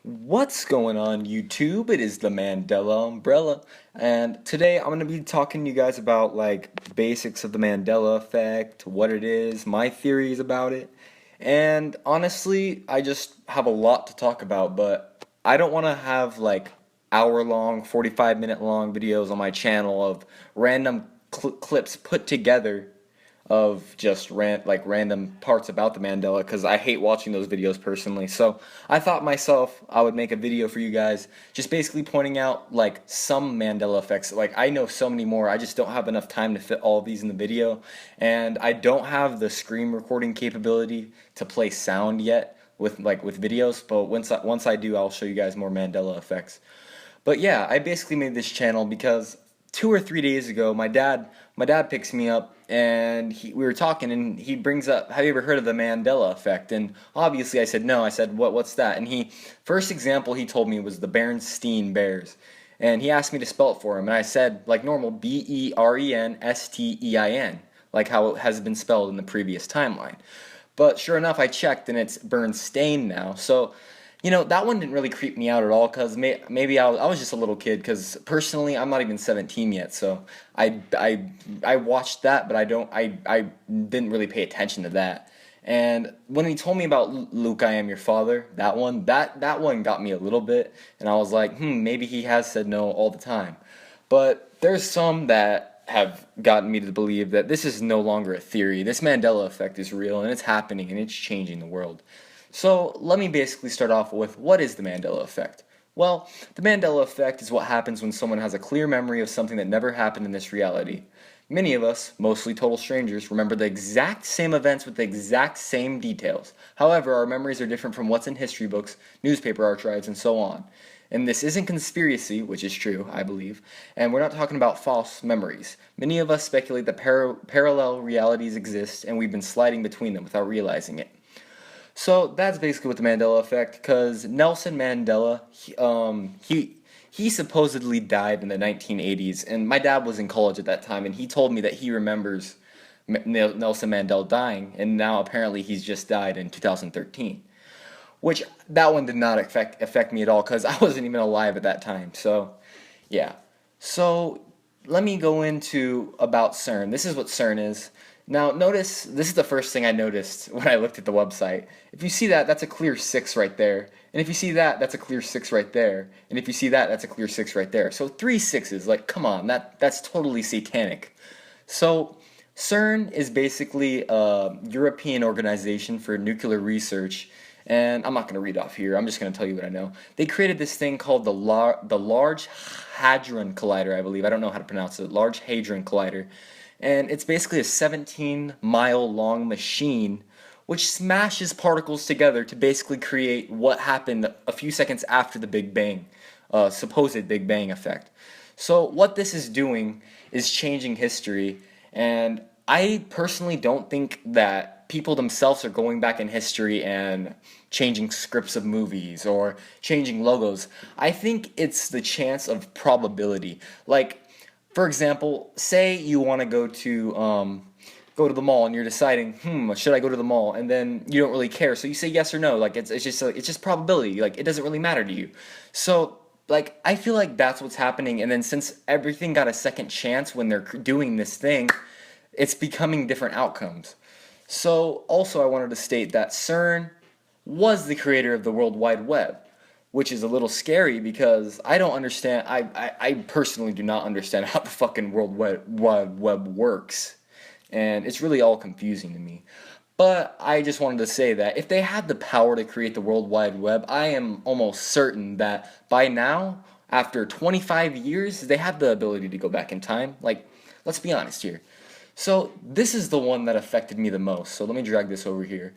What's going on YouTube? It is the Mandela Umbrella, and today I'm going to be talking to you guys about like basics of the Mandela Effect, what it is, my theories about it, and honestly, I just have a lot to talk about, but I don't want to have like hour-long, 45-minute long videos on my channel of random clips put together of just random parts about the Mandela because I hate watching those videos personally. So I thought myself I would make a video for you guys just basically pointing out like some Mandela effects. Like I know so many more. I just don't have enough time to fit all of these in the video, and I don't have the screen recording capability to play sound yet with videos, but once I do, I'll show you guys more Mandela effects. But yeah, I basically made this channel because 2 or 3 days ago, my dad picks me up and we were talking and he brings up, have you ever heard of the Mandela Effect? And obviously I said no. I said what's that? And first example he told me was the Bernstein Bears. And he asked me to spell it for him, and I said like normal, Berenstein, like how it has been spelled in the previous timeline. But sure enough, I checked and it's Bernstein now. So, that one didn't really creep me out at all because maybe I was just a little kid. Because personally, I'm not even 17 yet, so I watched that, but I didn't really pay attention to that. And when he told me about Luke, I am your father, that one got me a little bit, and I was like, maybe he has said no all the time. But there's some that have gotten me to believe that this is no longer a theory. This Mandela effect is real, and it's happening, and it's changing the world. So let me basically start off with, what is the Mandela Effect? Well, the Mandela Effect is what happens when someone has a clear memory of something that never happened in this reality. Many of us, mostly total strangers, remember the exact same events with the exact same details. However, our memories are different from what's in history books, newspaper archives, and so on. And this isn't conspiracy, which is true, I believe, and we're not talking about false memories. Many of us speculate that parallel realities exist, and we've been sliding between them without realizing it. So that's basically what the Mandela effect. Because Nelson Mandela, he supposedly died in the 1980s, and my dad was in college at that time, and he told me that he remembers Nelson Mandela dying, and now apparently he's just died in 2013. Which that one did not affect me at all because I wasn't even alive at that time. So yeah. So let me go into about CERN. This is what CERN is. Now notice, this is the first thing I noticed when I looked at the website. If you see that, that's a clear 6 right there. And if you see that, that's a clear 6 right there. And if you see that, that's a clear 6 right there. So 3 sixes, like come on, that's totally satanic. So CERN is basically a European organization for nuclear research, and I'm not going to read off here. I'm just going to tell you what I know. They created this thing called the Large Hadron Collider, I believe. I don't know how to pronounce it. Large Hadron Collider. And it's basically a 17-mile long machine which smashes particles together to basically create what happened a few seconds after the Big Bang, supposed Big Bang effect. So what this is doing is changing history, and I personally don't think that people themselves are going back in history and changing scripts of movies or changing logos. I think it's the chance of probability. Like, for example, say you want to go to the mall and you're deciding, should I go to the mall? And then you don't really care, so you say yes or no. Like it's just probability. Like it doesn't really matter to you. So like I feel like that's what's happening. And then since everything got a second chance when they're doing this thing, it's becoming different outcomes. So also I wanted to state that CERN was the creator of the World Wide Web, which is a little scary because I don't understand. I personally do not understand how the fucking Wide Web works, and it's really all confusing to me. But I just wanted to say that if they had the power to create the World Wide Web, I am almost certain that by now, after 25 years, they have the ability to go back in time. Like, let's be honest here. So this is the one that affected me the most. So let me drag this over here.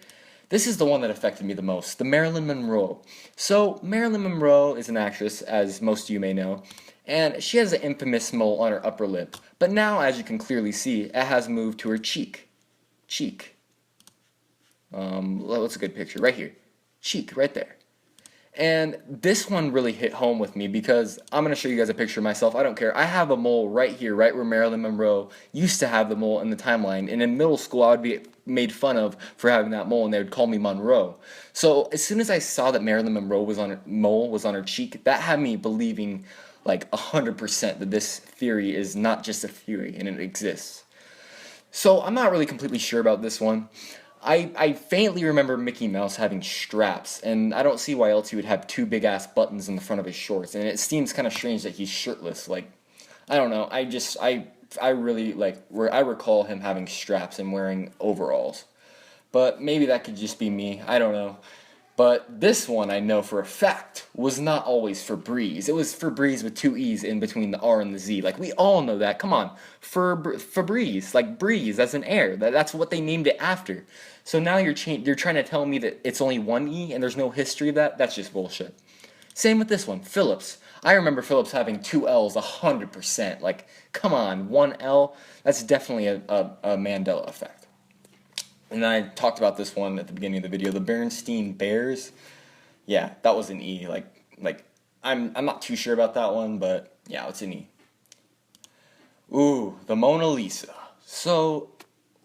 This is the one that affected me the most, the Marilyn Monroe. So Marilyn Monroe is an actress, as most of you may know, and she has an infamous mole on her upper lip. But now, as you can clearly see, it has moved to her cheek. Cheek. What's a good picture? Right here. Cheek, right there. And this one really hit home with me because I'm going to show you guys a picture of myself. I don't care. I have a mole right here, right where Marilyn Monroe used to have the mole in the timeline. And in middle school, I would be made fun of for having that mole, and they would call me Monroe. So as soon as I saw that Marilyn Monroe mole was on her cheek, that had me believing like 100% that this theory is not just a theory and it exists. So I'm not really completely sure about this one. I faintly remember Mickey Mouse having straps, and I don't see why else he would have two big ass buttons in the front of his shorts, and it seems kind of strange that he's shirtless. Like, I don't know, I really, like, where I recall him having straps and wearing overalls. But maybe that could just be me, I don't know. But this one I know for a fact was not always Febreze. It was Febreze with two E's in between the R and the Z. Like, we all know that. Come on. Febreze. Like, breeze. That's an air. That's what they named it after. So now you're trying to tell me that it's only one E and there's no history of that? That's just bullshit. Same with this one. Phillips. I remember Phillips having two L's 100%. Like, come on. One L? That's definitely a Mandela Effect. And I talked about this one at the beginning of the video, the Bernstein Bears. Yeah, that was an E. Like I'm not too sure about that one, but yeah, it's an E. Ooh, the Mona Lisa. So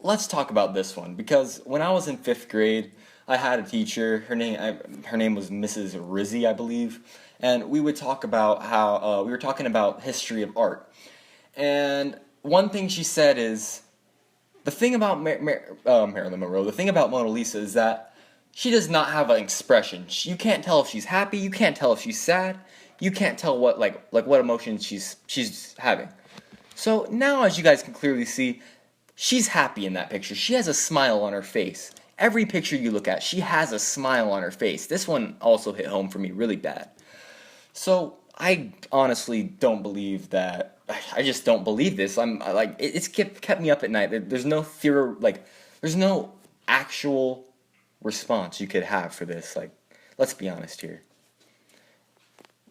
let's talk about this one because when I was in 5th grade, I had a teacher. Her name was Mrs. Rizzi, I believe, and we would talk about how we were talking about history of art. And one thing she said is, the thing about Marilyn Monroe, the thing about Mona Lisa is that she does not have an expression. You can't tell if she's happy. You can't tell if she's sad. You can't tell what what emotion she's having. So now, as you guys can clearly see, she's happy in that picture. She has a smile on her face. Every picture you look at, she has a smile on her face. This one also hit home for me really bad. So I honestly don't believe that. I just don't believe this. It's kept me up at night. There's no there's no actual response you could have for this. Like, let's be honest here.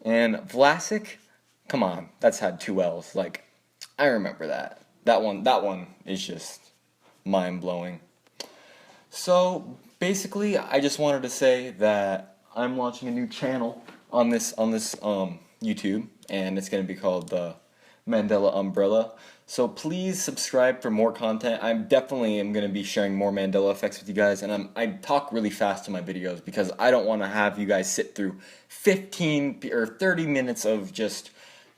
And Vlasic, come on, that's had two L's. Like, I remember that. That one is just mind blowing. So basically, I just wanted to say that I'm launching a new channel on this YouTube, and it's going to be called the Mandela Umbrella. So please subscribe for more content. I definitely am going to be sharing more Mandela effects with you guys, and I talk really fast in my videos because I don't want to have you guys sit through 15 or 30 minutes of just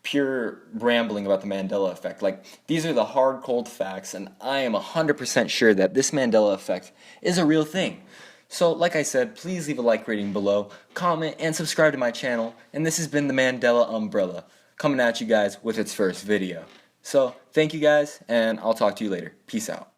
pure rambling about the Mandela effect. Like, these are the hard, cold facts, and I am 100% sure that this Mandela effect is a real thing. So, like I said, please leave a like rating below, comment, and subscribe to my channel, and this has been the Mandela Umbrella, coming at you guys with its first video. So, thank you guys, and I'll talk to you later. Peace out.